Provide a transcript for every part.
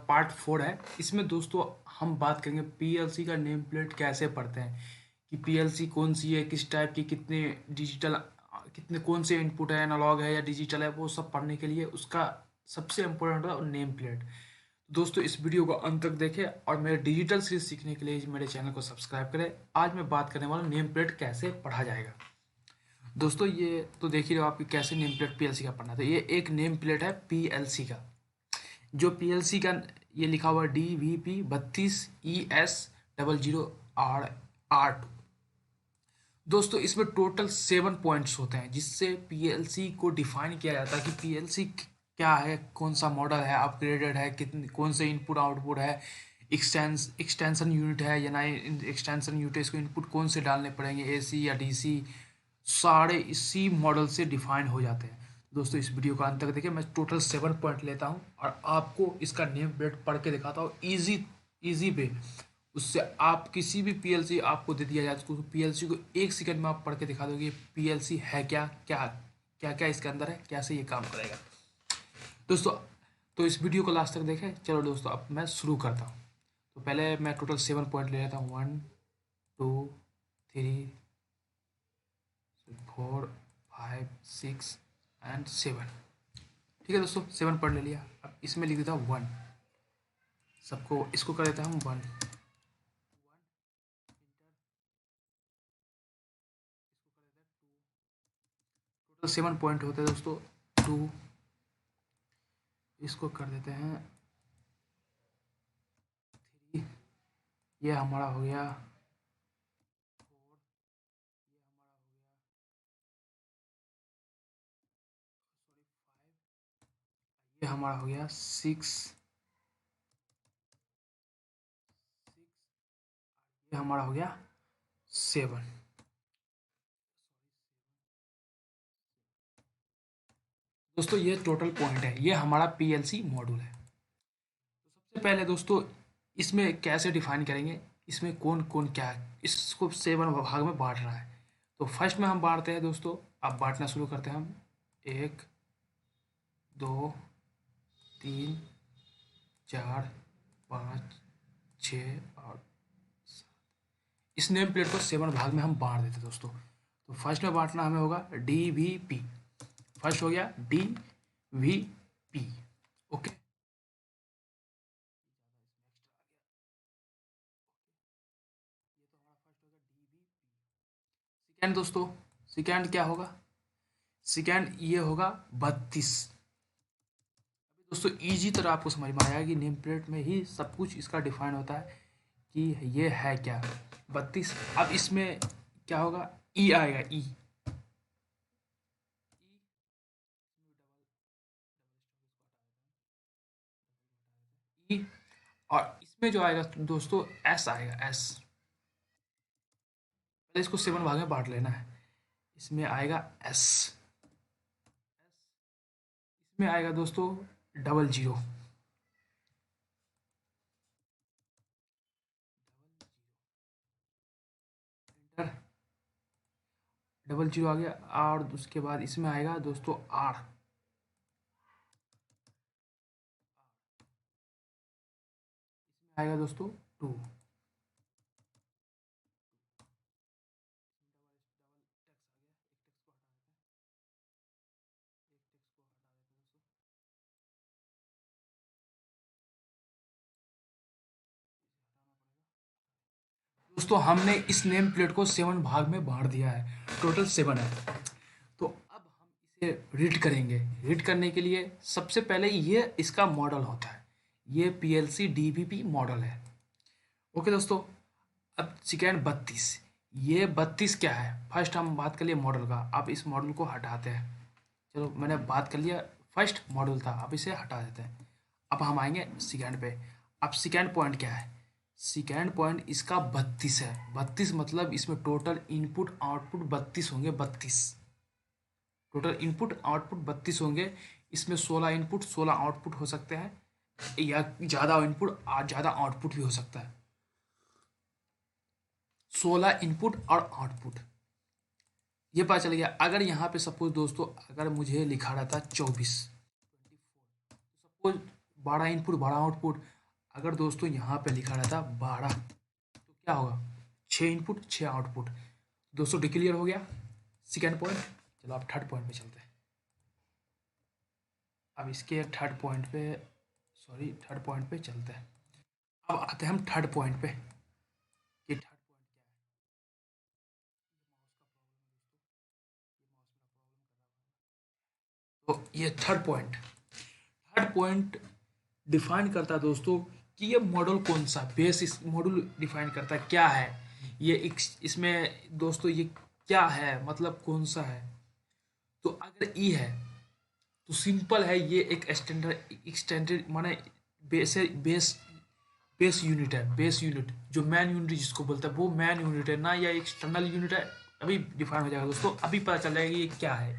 Part 4 है। इसमें दोस्तों हम बात करेंगे पीएलसी का नेम प्लेट कैसे पढ़ते हैं, कि पीएलसी कौन सी है, किस टाइप की, कितने डिजिटल, कितने कौन से इनपुट है, एनालॉग है या डिजिटल है, वो सब पढ़ने के लिए उसका सबसे इम्पोर्टेंट है नेम प्लेट। दोस्तों इस वीडियो को अंत तक देखें और मेरे डिजिटल सीरीज सीखने के लिए मेरे चैनल को सब्सक्राइब करें। आज मैं बात करने वाला हूँ नेम प्लेट कैसे पढ़ा जाएगा। दोस्तों ये तो देख ही रहे हो आपकी कैसे नेम प्लेट पीएलसी का पढ़ना था। ये एक नेम प्लेट है पीएलसी का, जो पीएलसी का ये लिखा हुआ है DVP32ES00R8। दोस्तों इसमें टोटल 7 पॉइंट्स होते हैं जिससे पीएलसी को डिफाइन किया जाता है कि पीएलसी क्या है, कौन सा मॉडल है, अपग्रेडेड है, कितने कौन से इनपुट आउटपुट है, एक्सटेंशन यूनिट है या ना एक्सटेंशन यूनिट है, इसको इनपुट कौन से डालने पड़ेंगे, एसी या डीसी, सारे इसी मॉडल से डिफाइन हो जाते हैं। दोस्तों इस वीडियो का अंत तक देखिए, मैं टोटल 7 पॉइंट लेता हूँ और आपको इसका नेम प्लेट पढ़ के दिखाता हूँ इजी पे। उससे आप किसी भी पीएलसी आपको दे दिया जाए तो पीएलसी को 1 सेकंड में आप पढ़ के दिखा दोगे पीएलसी है क्या, क्या क्या क्या इसके अंदर है, कैसे ये काम करेगा। दोस्तों तो इस वीडियो को लास्ट तक देखें। चलो दोस्तों अब मैं शुरू करता हूँ। तो पहले मैं टोटल 7 पॉइंट ले लेता हूँ, 1 2 3 4 5 6 एंड 7। ठीक है दोस्तों 7 पढ़ ले लिया। अब इसमें लिख देता हूँ 1, सबको इसको कर देता हूँ 1। टोटल 7 पॉइंट होते हैं दोस्तों। 2 इसको कर देते हैं 3, ये हमारा हो गया 4, ये हमारा हो गया 6, ये हमारा हो गया 7। दोस्तों ये टोटल पॉइंट है, ये हमारा पीएलसी मॉड्यूल है। तो सबसे पहले दोस्तों इसमें कैसे डिफाइन करेंगे, इसमें कौन कौन क्या है, इसको 7 भाग में बांट रहा है। तो फर्स्ट में हम बांटते हैं दोस्तों, अब बांटना शुरू करते हैं हम। 1 2 3 4 5 6 और 7। इस नेम प्लेट को 7 भाग में हम बांट देते हैं दोस्तों। तो फर्स्ट में बांटना हमें होगा DVP। फर्स्ट हो गया DVP। ओके, सेकेंड दोस्तों, सेकेंड क्या होगा, सेकेंड ये होगा 32। दोस्तों इजी तरह आपको समझ में आया कि नेम प्लेट में ही सब कुछ इसका डिफाइन होता है कि ये है क्या, 32। अब इसमें क्या होगा, ई आएगा, ई ई। और इसमें जो आएगा दोस्तों एस आएगा, एस। पहले इसको 7 भाग में बांट लेना है। इसमें आएगा एस, इसमें आएगा दोस्तों 00। एंटर, 00 आ गया। और उसके बाद इसमें आएगा दोस्तों आर, आएगा दोस्तों 2। दोस्तों हमने इस नेम प्लेट को 7 भाग में बांट दिया है, टोटल 7 है। तो अब हम इसे रीड करेंगे। रीड करने के लिए सबसे पहले ये इसका मॉडल होता है, ये पीएलसी डीवीपी मॉडल है। ओके दोस्तों, अब सेकेंड 32, ये 32 क्या है, फर्स्ट हम बात कर लिए मॉडल का। अब इस मॉडल को हटाते हैं। चलो मैंने बात कर लिया, फर्स्ट मॉडल था, अब इसे हटा देते हैं। अब हम आएंगे सेकेंड पे। अब सेकेंड पॉइंट क्या है, सेकेंड पॉइंट इसका 32 है। 32 मतलब इसमें टोटल इनपुट आउटपुट 32 होंगे, 32 टोटल इनपुट आउटपुट 32 होंगे। इसमें 16 इनपुट 16 आउटपुट हो सकते हैं, या ज़्यादा इनपुट ज़्यादा आउटपुट भी हो सकता है। 16 इनपुट और आउटपुट, ये पता चल गया। अगर यहाँ पे सपोज दोस्तों अगर मुझे लिखा रहता 24, सपोज 12 इनपुट 12 आउटपुट। अगर दोस्तों यहाँ पे लिखा रहता 12 तो क्या होगा, 6 इनपुट 6 आउटपुट। दोस्तों डिक्लियर हो गया सेकेंड पॉइंट। चलो आप थर्ड पॉइंट पे चलते हैं। अब इसके थर्ड पॉइंट पे, सॉरी थर्ड पॉइंट पे चलते हैं। अब आते हैं हम थर्ड पॉइंट पे कि थर्ड पॉइंट क्या है। तो ये थर्ड पॉइंट डिफाइन करता है दोस्तों कि ये मॉडल कौन सा बेस, इस मॉड्यूल डिफाइन करता है क्या है ये इसमें दोस्तों, ये क्या है मतलब कौन सा है। तो अगर ई है तो सिंपल है, ये एक एक्सटेंडेड माने बेस बेस बेस यूनिट है। बेस यूनिट जो मैन यूनिट जिसको बोलते हैं वो मैन यूनिट है ना, या एक्सटर्नल यूनिट है। अभी डिफाइन हो जाएगा दोस्तों, अभी पता चल जाएगा ये क्या है,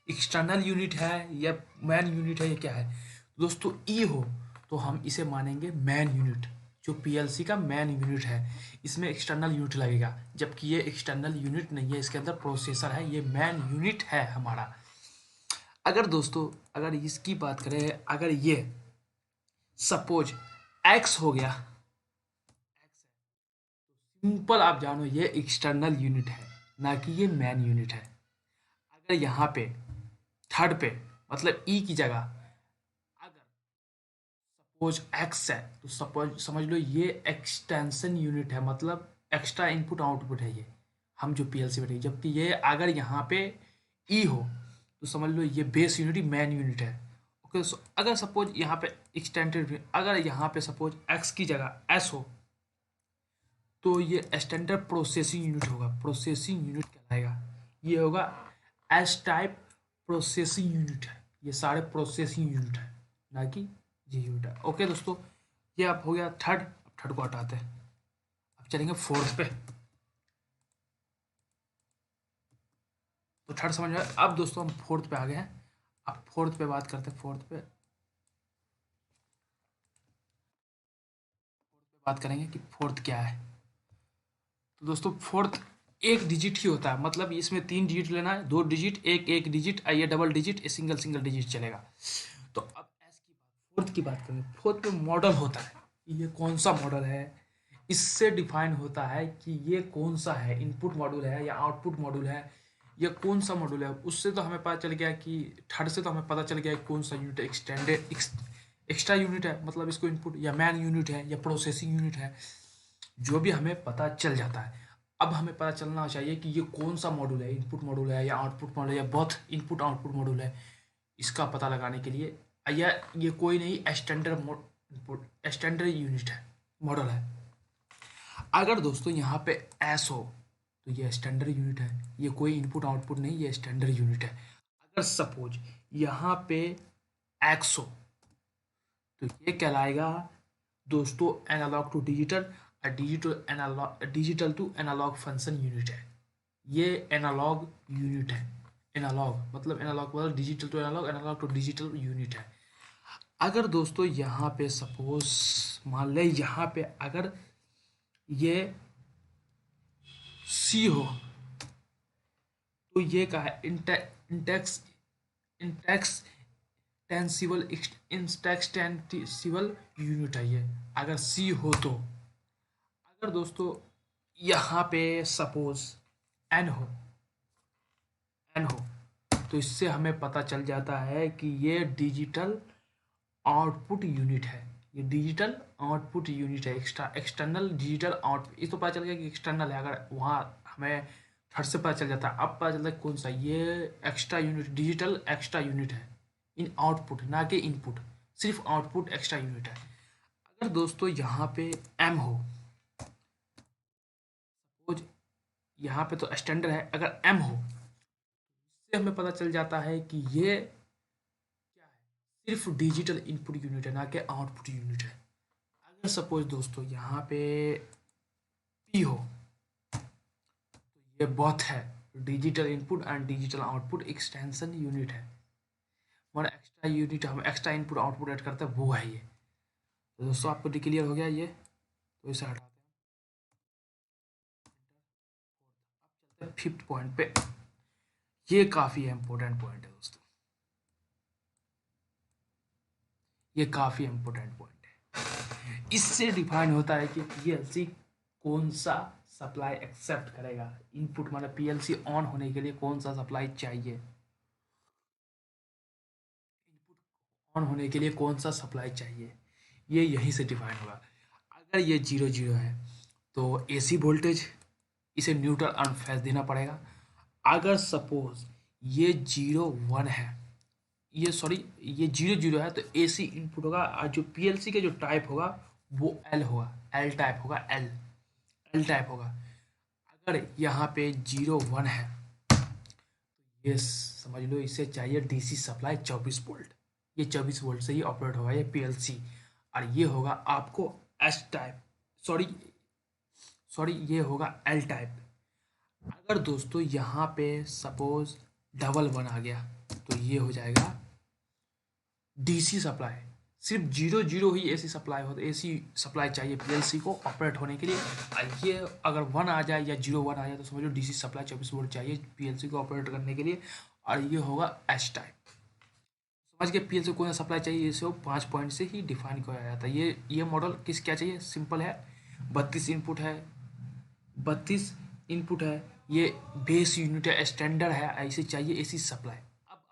एक्सटर्नल यूनिट है या मैन यूनिट है, ये क्या है। दोस्तों ई हो तो हम इसे मानेंगे मैन यूनिट, जो पीएलसी का मैन यूनिट है। इसमें एक्सटर्नल यूनिट लगेगा, जबकि ये एक्सटर्नल यूनिट नहीं है, इसके अंदर प्रोसेसर है, ये मैन यूनिट है हमारा। अगर दोस्तों अगर इसकी बात करें, अगर ये सपोज एक्स हो गया, सिंपल आप जानो ये एक्सटर्नल यूनिट है, ना कि ये मैन यूनिट है। अगर यहाँ पे थर्ड पे मतलब ई की जगह अगर सपोज एक्स है तो सपोज समझ लो ये एक्सटेंशन यूनिट है, मतलब एक्स्ट्रा इनपुट आउटपुट है ये, हम जो पीएलसी बैठे। जबकि ये अगर यहाँ पे ई हो तो समझ लो ये बेस यूनिट ही मैन यूनिट है। ओके, अगर सपोज यहाँ पे एक्सटेंडेड, अगर यहाँ पे सपोज एक्स की जगह एस हो तो ये स्टैंडर्ड प्रोसेसिंग यूनिट होगा, प्रोसेसिंग यूनिट कहलाएगा। ये होगा एस टाइप प्रोसेसिंग यूनिट है, ये सारे प्रोसेसिंग यूनिट है, ना कि जी यूनिट है। ओके दोस्तों, ये अब हो गया थर्ड। अब थर्ड को हटाते हैं, अब चलेंगे फोर्थ पे। तो थर्ड समझ में आया। अब दोस्तों हम फोर्थ पे आ गए हैं। अब फोर्थ पे बात करते हैं। फोर्थ पे बात करेंगे कि फोर्थ क्या है। तो दोस्तों फोर्थ एक डिजिट ही होता है, मतलब इसमें 3 डिजिट लेना है, 2 डिजिट, एक एक डिजिट, ये डबल डिजिट, ये सिंगल सिंगल डिजिट चलेगा। तो अब एस की बात, फोर्थ की बात करें। फोर्थ में मॉडल होता है, ये कौन सा मॉडल है, इससे डिफाइन होता है कि ये कौन सा है, इनपुट मॉड्यूल है या आउटपुट मॉड्यूल है, या कौन सा मॉड्यूल है। उससे तो हमें पता चल गया कि थर्ड से तो हमें पता चल गया कि कौन सा यूनिट एक्सटेंडेड एक्स्ट्रा यूनिट है, मतलब इसको इनपुट या मैन यूनिट है या प्रोसेसिंग यूनिट है, जो भी हमें पता चल जाता है। अब हमें पता चलना चाहिए कि ये कौन सा मॉड्यूल है, इनपुट मॉड्यूल है या आउटपुट मॉड्यूल है, या बोथ इनपुट आउटपुट मॉड्यूल है। इसका पता लगाने के लिए, या ये कोई नहीं स्टैंडर्ड यूनिट है, मॉडल है। अगर दोस्तों यहाँ पे एस हो तो ये स्टैंडर्ड यूनिट है, ये कोई इनपुट आउटपुट नहीं, ये स्टैंडर्ड यूनिट है। अगर सपोज यहाँ पे एक्स हो तो ये कहलाएगा दोस्तों analogue to digital, digital to analogue function unit है। ये एनालॉग यूनिट है। एनालॉग मतलब digital to analogue, analogue to digital unit है। अगर दोस्तों यहाँ पे सपोज मान लें, यहाँ पे अगर ये सी हो तो ये का है इंटेक्स इंटेक्स टेंसिबल इंटेक्सटेंसिबल यूनिट है ये, अगर सी हो तो। अगर दोस्तों यहाँ पे सपोज एन हो, एन हो तो इससे हमें पता चल जाता है कि ये डिजिटल आउटपुट यूनिट है, ये डिजिटल आउटपुट यूनिट है, एक्सटर्नल डिजिटल आउटपुट। ये तो पता चल गया कि एक्सटर्नल है, अगर वहाँ हमें थर्ड से पता चल जाता है। अब पता चलता है कौन सा, ये extra unit, digital extra unit है इन आउटपुट, ना कि इनपुट, सिर्फ आउटपुट एक्स्ट्रा यूनिट है। अगर दोस्तों यहाँ पे एम हो, सपोज यहाँ पे तो स्टैंडर्ड है, अगर एम हो इससे हमें पता चल जाता है कि ये क्या है, सिर्फ डिजिटल इनपुट यूनिट है, ना कि आउटपुट यूनिट है। अगर सपोज दोस्तों यहाँ पे पी हो तो ये बोथ है, digital input and digital output extension unit है, और एक्स्ट्रा यूनिट हम एक्स्ट्रा इनपुट आउटपुट ऐड करते हैं वो है ये। तो दोस्तों आपको क्लियर हो गया ये, तो इसे हटाते हैं। फिफ्थ पॉइंट पे, ये काफ़ी इंपॉर्टेंट पॉइंट है दोस्तों। ये काफ़ी इम्पोर्टेंट पॉइंट है। इससे डिफाइन होता है कि पीएलसी कौन सा सप्लाई एक्सेप्ट करेगा। इनपुट मतलब पीएलसी ऑन होने के लिए कौन सा सप्लाई चाहिए, ऑन होने के लिए कौन सा सप्लाई चाहिए, ये यहीं से डिफाइन होगा। अगर ये 0 0 है तो एसी वोल्टेज इसे न्यूट्रल अनफेज देना पड़ेगा। अगर सपोज ये 0 1 है, ये सॉरी ये 0 0 है, तो एसी इनपुट होगा और जो पीएलसी के जो टाइप होगा वो एल होगा, एल टाइप होगा, एल एल टाइप होगा। अगर यहाँ पे 0 1 है, ये समझ लो इसे चाहिए डीसी सप्लाई 24 वोल्ट। ये 24 वोल्ट से ही ऑपरेट होगा ये पीएलसी। और ये होगा आपको एस टाइप, सॉरी सॉरी ये होगा एल टाइप। अगर दोस्तों यहाँ पे सपोज डबल 1 आ गया तो ये हो जाएगा डीसी सप्लाई। सिर्फ 0 0 ही एसी सप्लाई हो, एसी सप्लाई चाहिए पीएलसी को ऑपरेट होने के लिए। ये अगर 1 आ जाए या 0 1 आ जाए तो समझ लो डीसी सप्लाई 24 वोल्ट चाहिए पीएलसी को ऑपरेट करने के लिए। और ये होगा एच टाइप। समझ के पीएलसी को कौन सा सप्लाई चाहिए, इसे 5 पॉइंट से ही डिफाइन किया जाता है। ये मॉडल किस क्या चाहिए, सिंपल है, 32 इनपुट है, 32 इनपुट है, ये बेस यूनिट है, स्टैंडर्ड है, ऐसे चाहिए एसी सप्लाई। अब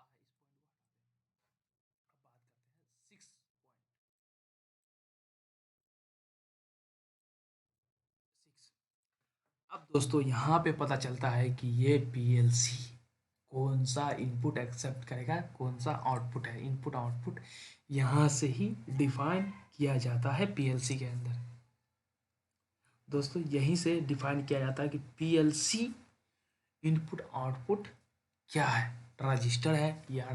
अब दोस्तों यहाँ पे पता चलता है कि ये पीएलसी कौन सा इनपुट एक्सेप्ट करेगा, कौन सा आउटपुट है। इनपुट आउटपुट यहाँ से ही डिफाइन किया जाता है पीएलसी के अंदर। दोस्तों यहीं से डिफाइन किया जाता है कि पीएलसी इनपुट आउटपुट क्या है, रजिस्टर है या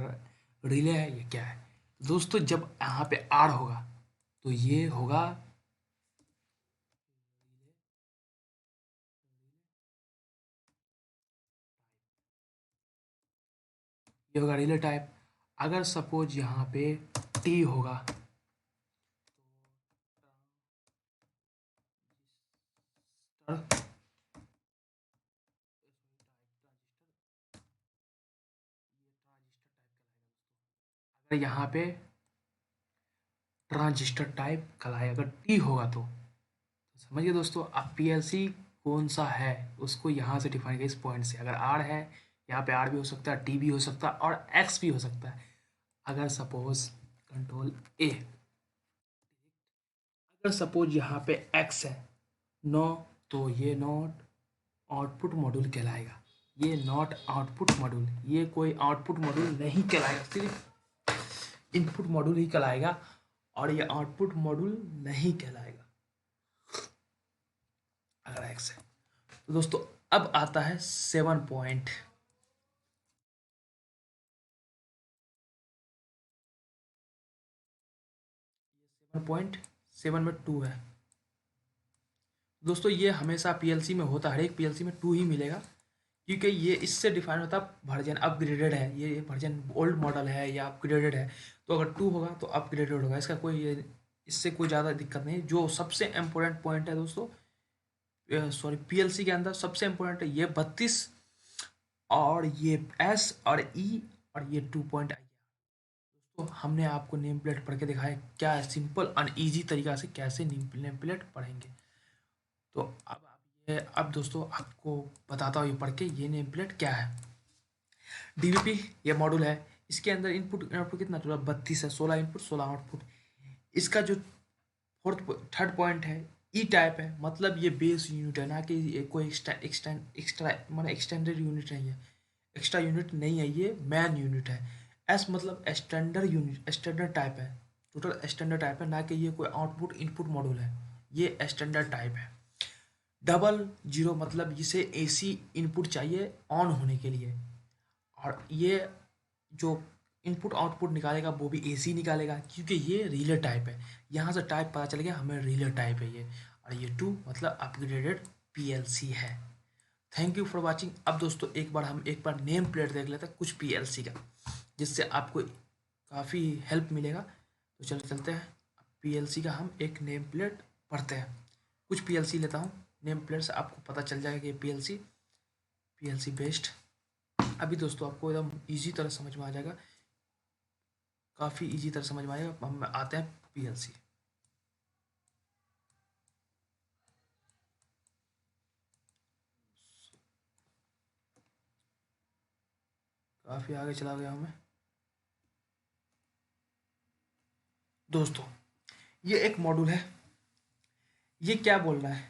रिले है या क्या है। दोस्तों जब यहाँ पे आर होगा तो ये होगा, ये होगा रिले टाइप। अगर सपोज यहाँ पे टी होगा तो अगर यहाँ पे ट्रांजिस्टर टाइप कहलाए, अगर टी होगा तो समझिए दोस्तों अब पीएलसी कौन सा है उसको यहाँ से डिफाइन किया इस पॉइंट से। अगर आर है, यहाँ पे आर भी हो सकता है, टी भी हो सकता है और एक्स भी हो सकता है। अगर सपोज कंट्रोल ए, अगर सपोज यहाँ पे एक्स है नो, तो ये नॉट आउटपुट मॉड्यूल कहलाएगा। ये नॉट आउटपुट मॉड्यूल, ये कोई आउटपुट मॉड्यूल नहीं कहलाएगा, सिर्फ इनपुट मॉड्यूल ही कहलाएगा और ये आउटपुट मॉड्यूल नहीं कहलाएगा अगर एक्स है। तो दोस्तों अब आता है 7 पॉइंट। 7.7 में 2 है दोस्तों। ये हमेशा पीएलसी में होता है, हर एक पीएलसी में 2 ही मिलेगा, क्योंकि ये इससे डिफाइन होता है वर्जन अपग्रेडेड है, ये वर्जन ओल्ड मॉडल है या अपग्रेडेड है। तो अगर 2 होगा तो अपग्रेडेड होगा, इसका कोई इससे कोई ज़्यादा दिक्कत नहीं। जो सबसे इम्पोर्टेंट पॉइंट है दोस्तों, सॉरी पीएलसी के अंदर सबसे इम्पोर्टेंट है ये 32 और ये एस और ई और ये 2 पॉइंट। तो हमने आपको नेम प्लेट पढ़ के दिखाया क्या है, सिंपल और ईजी तरीका से कैसे नेम प्लेट पढ़ेंगे। तो अब दोस्तों आपको बताता हूँ ये पढ़ के ये नेम प्लेट क्या है। डीवीपी ये मॉड्यूल है, इसके अंदर इनपुट आउटपुट कितना टोटल 32 है, 16 इनपुट 16 आउटपुट। इसका जो थर्ड पॉइंट है ई टाइप है, मतलब ये बेस यूनिट है, ना कि ये कोई एक्स्ट्रा मतलब एक्सटेंडेड यूनिट नहीं है, एक्स्ट्रा यूनिट नहीं है, ये मैन यूनिट है। एस मतलब स्टैंडर्ड यूनिट, स्टैंडर्ड टाइप है, टोटल स्टैंडर्ड टाइप है, ना कि ये कोई आउटपुट इनपुट मॉड्यूल है, ये स्टैंडर्ड टाइप है। 00 मतलब इसे एसी इनपुट चाहिए ऑन होने के लिए, और ये जो इनपुट आउटपुट निकालेगा वो भी एसी निकालेगा, क्योंकि ये रिले टाइप है। यहाँ से टाइप पता चल गया हमें, रिले टाइप है ये। और ये 2 मतलब अपग्रेडेड पीएलसी है। Thank you for watching. अब दोस्तों एक बार नेम प्लेट देख लेते हैं कुछ पीएलसी का, जिससे आपको काफ़ी हेल्प मिलेगा। तो चलो चलते हैं, पीएलसी का हम एक नेम प्लेट पढ़ते हैं। कुछ पीएलसी लेता हूँ, नेम प्लेट से आपको पता चल जाएगा कि पीएलसी बेस्ड। अभी दोस्तों आपको एकदम ईजी तरह समझ में आ जाएगा। काफ़ी इजी तरह समझ में आएगा। हम आते हैं पीएलसी। काफ़ी आगे चला गया हूँ मैं दोस्तों। ये एक मॉड्यूल है, ये क्या बोल रहा है,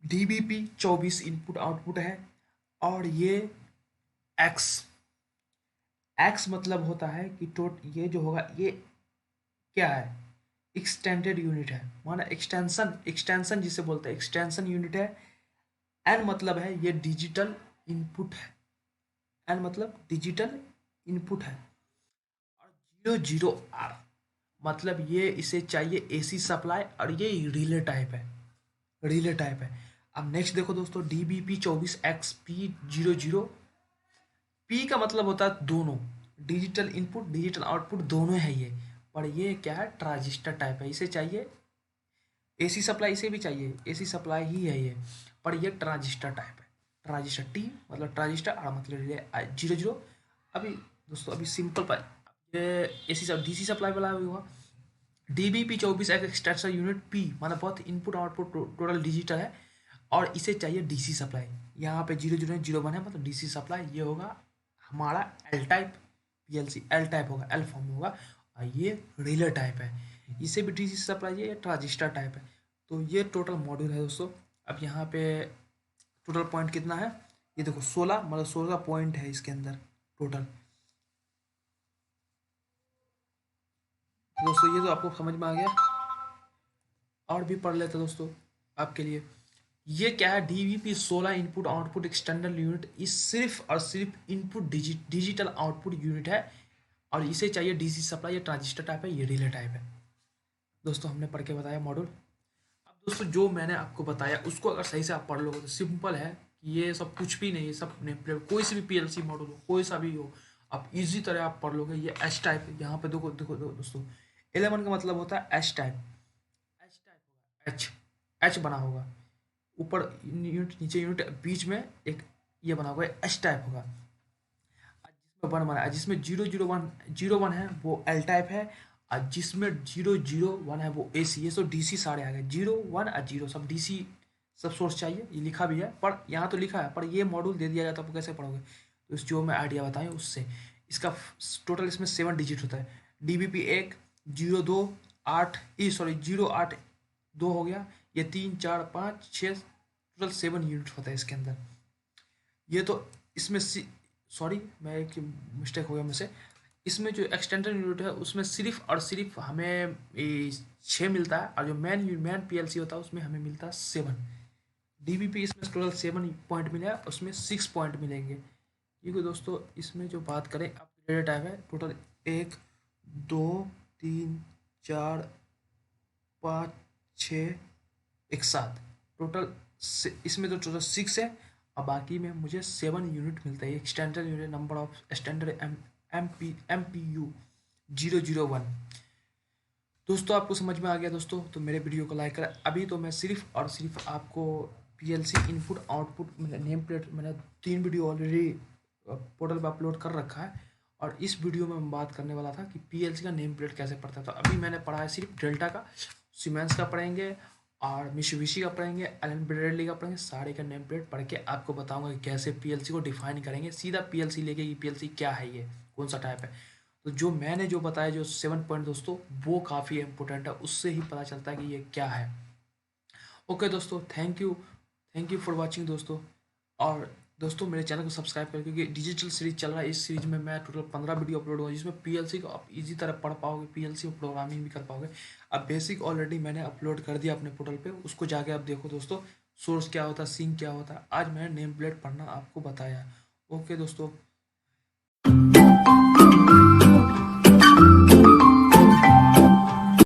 DBP 24 इनपुट आउटपुट है, और ये एक्स एक्स मतलब होता है कि ये जो होगा ये क्या है, एक्सटेंडेड यूनिट है, माना एक्सटेंशन, एक्सटेंशन जिसे बोलते हैं एक्सटेंशन यूनिट है। एन मतलब है ये डिजिटल इनपुट है, एन मतलब डिजिटल इनपुट है। और 00R मतलब ये इसे चाहिए एसी सप्लाई, और ये रिले टाइप है, रिले टाइप है। अब नेक्स्ट देखो दोस्तों, DBP 24XP00। पी का मतलब होता है दोनों, डिजिटल इनपुट डिजिटल आउटपुट दोनों है ये, पर ये क्या है, ट्रांजिस्टर टाइप है, इसे चाहिए एसी सप्लाई, इसे भी चाहिए एसी सप्लाई ही है ये, पर ये ट्रांजिस्टर टाइप है। ट्रांजिस्टर टी मतलब ट्रांजिस्टर, और मतलब रिले 00। अभी दोस्तों अभी सिंपल पर ये एसी सब डीसी सप्लाई वाला भी हुआ। DBP 24 एक एक्सटेंशन यूनिट पी माना बहुत इनपुट आउटपुट टोटल डिजिटल है, और इसे चाहिए डीसी सप्लाई। यहाँ पे 0001 है मतलब डीसी सप्लाई, ये होगा हमारा L type PLC, L type होगा, एल फॉर्म होगा। और ये रिले टाइप है, इसे भी डीसी सप्लाई, ये ट्रांजिस्टर टाइप है। तो ये टोटल मॉड्यूल है दोस्तों। अब यहाँ पे टोटल पॉइंट कितना है, ये देखो 16 मतलब 16 पॉइंट है इसके अंदर टोटल। दोस्तों ये तो आपको समझ में आ गया, और भी पढ़ लेते दोस्तों आपके लिए। ये क्या है, DBP 16 input output external unit, इस सिर्फ और सिर्फ इनपुट डिजिटल आउटपुट यूनिट है, और इसे चाहिए डीसी सप्लाई, ये ट्रांजिस्टर टाइप है, ये रिले टाइप है। दोस्तों हमने पढ़ के बताया मॉड्यूल। अब दोस्तों जो मैंने आपको बताया उसको अगर सही से आप पढ़ लोगे तो सिंपल है कि ये सब कुछ भी नहीं है, सब नेम प्लेट, कोई सी भी पीएलसी मॉडल हो, कोई सा भी हो, आप इजी तरह आप पढ़ लोगे। ये एच टाइप है, यहाँ पे देखो देखो देखो दोस्तों, 11 का मतलब होता है एच टाइप, एच टाइप होगा, एच एच बना होगा, ऊपर यूनिट नीचे यूनिट, बीच में एक ये बना होगा, एच टाइप होगा। जिसमें वन बना है, जिसमें 001 है वो एल टाइप है, और जिसमें 001 है वो एसी। ये सब डीसी सारे आ गए, 01 और 0 सब डीसी, सब सोर्स चाहिए, ये लिखा भी है, पर यहाँ तो लिखा है, पर ये मॉड्यूल दे दिया जाता है, आपको कैसे पढ़ोगे। तो इस जो मैं आइडिया बताएं उससे, इसका टोटल इसमें 7 डिजिट होता है। DBP 1 02 8 ई सॉरी 082 हो गया, ये 3 4 5 6 टोटल 7 यूनिट होता है इसके अंदर। ये तो इसमें सॉरी मैं एक मिस्टेक हो गया मुझसे, इसमें जो एक्सटेंडेड यूनिट है उसमें सिर्फ और सिर्फ हमें 6 मिलता है, और जो मैन पीएलसी होता है उसमें हमें मिलता है 7। DBP इसमें टोटल 7 पॉइंट मिले हैं, उसमें 6 पॉइंट मिलेंगे। क्योंकि दोस्तों इसमें जो बात करें अपग्रेडेड टाइप है, टोटल 1 2 3 4 5 6 एक साथ टोटल, इसमें तो टोटल 6 है, और बाकी में मुझे 7 यूनिट मिलता है, extended unit number of standard MPU 001। दोस्तों आपको समझ में आ गया दोस्तों, तो मेरे वीडियो को लाइक करें। अभी तो मैं सिर्फ और सिर्फ आपको PLC input output name plate, मैंने 3 वीडियो ऑलरेडी पोर्टल पर अपलोड कर रखा है, और इस वीडियो में मैं बात करने वाला था कि पीएलसी का नेम प्लेट कैसे पढ़ता था। अभी मैंने पढ़ा है सिर्फ डेल्टा का, सीमेंस का पढ़ेंगे, और मिशुबिशी का पढ़ेंगे, एलन ब्रेडली का पढ़ेंगे, सारे का नेम प्लेट पढ़ के आपको बताऊंगा कि कैसे पीएलसी को डिफाइन करेंगे, सीधा पीएलसी लेके कि पीएलसी क्या है, ये कौन सा टाइप है। तो जो मैंने जो बताया जो 7 पॉइंट दोस्तों, वो काफ़ी इंपॉर्टेंट है, उससे ही पता चलता है कि ये क्या है। ओके दोस्तों, थैंक यू फॉर वॉचिंग दोस्तों। और दोस्तों मेरे चैनल को सब्सक्राइब करें, क्योंकि डिजिटल सीरीज चल रहा है, इस सीरीज में मैं टोटल 15 वीडियो अपलोड हुआ, जिसमें पीएलसी को आप इजी तरह पढ़ पाओगे, पीएलसी में प्रोग्रामिंग भी कर पाओगे। अब बेसिक ऑलरेडी मैंने अपलोड कर दिया अपने पोर्टल पे, उसको जाके आप देखो दोस्तों, सोर्स क्या होता है, सिंक क्या होता है। आज मैंने नेम प्लेट पढ़ना आपको बताया। ओके दोस्तों।